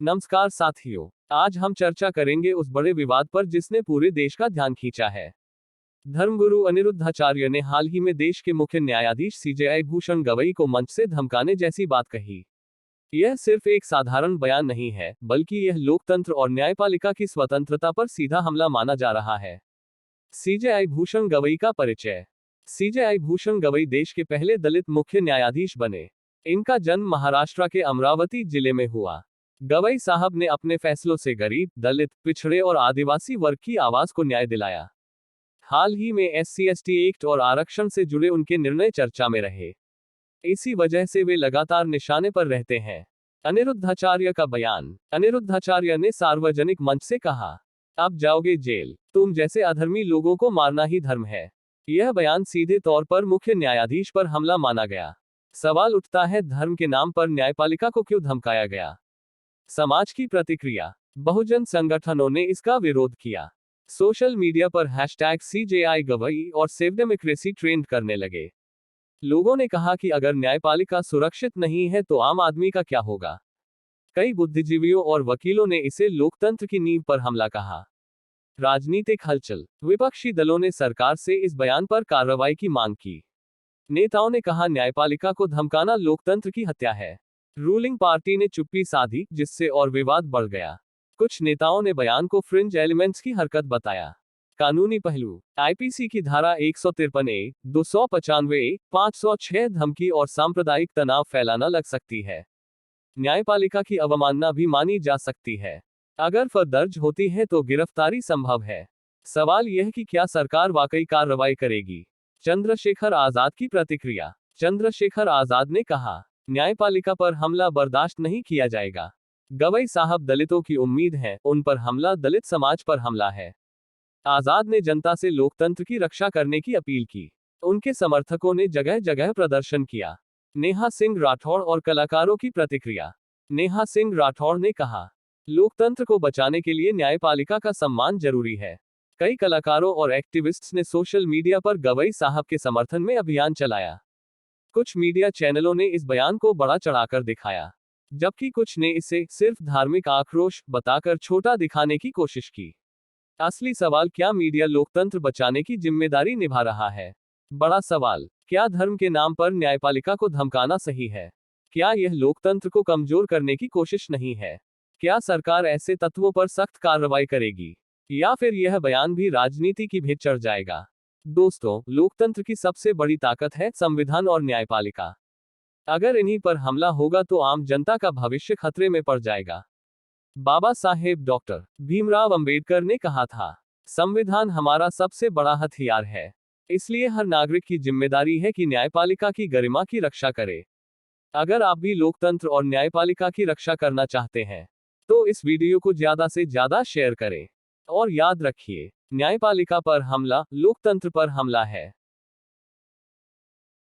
नमस्कार साथियों, आज हम चर्चा करेंगे उस बड़े विवाद पर जिसने पूरे देश का ध्यान खींचा है। धर्मगुरु अनिरुद्धाचार्य ने हाल ही में देश के मुख्य न्यायाधीश सीजेआई भूषण गवई को मंच से धमकाने जैसी बात कही। यह सिर्फ एक साधारण बयान नहीं है, बल्कि यह लोकतंत्र और न्यायपालिका की स्वतंत्रता पर सीधा हमला माना जा रहा है। सीजेआई भूषण गवई का परिचय। सीजेआई भूषण गवई देश के पहले दलित मुख्य न्यायाधीश बने। इनका जन्म महाराष्ट्र के अमरावती जिले में हुआ। गवई साहब ने अपने फैसलों से गरीब, दलित, पिछड़े और आदिवासी वर्ग की आवाज को न्याय दिलाया। हाल ही में SC/ST एक्ट और आरक्षण से जुड़े उनके निर्णय चर्चा में रहे। इसी वजह से वे लगातार निशाने पर रहते हैं। अनिरुद्धाचार्य का बयान। अनिरुद्धाचार्य ने सार्वजनिक मंच से कहा, अब जाओगे जेल, तुम जैसे अधर्मी लोगों को मारना ही धर्म है। यह बयान सीधे तौर पर मुख्य न्यायाधीश पर हमला माना गया। सवाल उठता है, धर्म के नाम पर न्यायपालिका को क्यों धमकाया गया? समाज की प्रतिक्रिया। बहुजन संगठनों ने इसका विरोध किया। सोशल मीडिया पर #CJI गवई और सेव डेमोक्रेसी ट्रेंड करने लगे। लोगों ने कहा कि अगर न्यायपालिका सुरक्षित नहीं है तो आम आदमी का क्या होगा। कई बुद्धिजीवियों और वकीलों ने इसे लोकतंत्र की नींव पर हमला कहा। राजनीतिक हलचल। विपक्षी दलों ने सरकार से इस बयान पर कार्रवाई की मांग की। नेताओं ने कहा, न्यायपालिका को धमकाना लोकतंत्र की हत्या है। रूलिंग पार्टी ने चुप्पी साधी, जिससे और विवाद बढ़ गया। कुछ नेताओं ने बयान को फ्रिंज एलिमेंट्स की हरकत बताया। कानूनी पहलू। आईपीसी की धारा 153A, 295A, 506 धमकी और सांप्रदायिक तनाव फैलाना लग सकती है। न्यायपालिका की अवमानना भी मानी जा सकती है। अगर FIR दर्ज होती है तो गिरफ्तारी संभव है। सवाल यह कि क्या सरकार वाकई कार्रवाई करेगी। चंद्रशेखर आजाद की प्रतिक्रिया। चंद्रशेखर आजाद ने कहा, न्यायपालिका पर हमला बर्दाश्त नहीं किया जाएगा। गवई साहब दलितों की उम्मीद है, उन पर हमला दलित समाज पर हमला है। आजाद ने जनता से लोकतंत्र की रक्षा करने की अपील की। उनके समर्थकों ने जगह जगह प्रदर्शन किया। नेहा सिंह राठौड़ और कलाकारों की प्रतिक्रिया। नेहा सिंह राठौड़ ने कहा, लोकतंत्र को बचाने के लिए न्यायपालिका का सम्मान जरूरी है। कई कलाकारों और एक्टिविस्ट्स ने सोशल मीडिया पर गवई साहब के समर्थन में अभियान चलाया। कुछ मीडिया चैनलों ने इस बयान को बड़ा चढ़ाकर दिखाया, जबकि कुछ ने इसे सिर्फ धार्मिक आक्रोश बताकर छोटा दिखाने की कोशिश की। असली सवाल, क्या मीडिया लोकतंत्र बचाने की जिम्मेदारी निभा रहा है? बड़ा सवाल, क्या धर्म के नाम पर न्यायपालिका को धमकाना सही है? क्या यह लोकतंत्र को कमजोर करने की कोशिश नहीं है? क्या सरकार ऐसे तत्वों पर सख्त कार्रवाई करेगी, या फिर यह बयान भी राजनीति की भेंट चढ़ जाएगा? दोस्तों, लोकतंत्र की सबसे बड़ी ताकत है संविधान और न्यायपालिका। अगर इन्हीं पर हमला होगा तो आम जनता का भविष्य खतरे में पड़ जाएगा। बाबा साहेब डॉक्टर भीमराव अंबेडकर ने कहा था, संविधान हमारा सबसे बड़ा हथियार है। इसलिए हर नागरिक की जिम्मेदारी है कि न्यायपालिका की गरिमा की रक्षा करे। अगर आप भी लोकतंत्र और न्यायपालिका की रक्षा करना चाहते हैं तो इस वीडियो को ज्यादा से ज्यादा शेयर करें। और याद रखिए, न्यायपालिका पर हमला लोकतंत्र पर हमला है।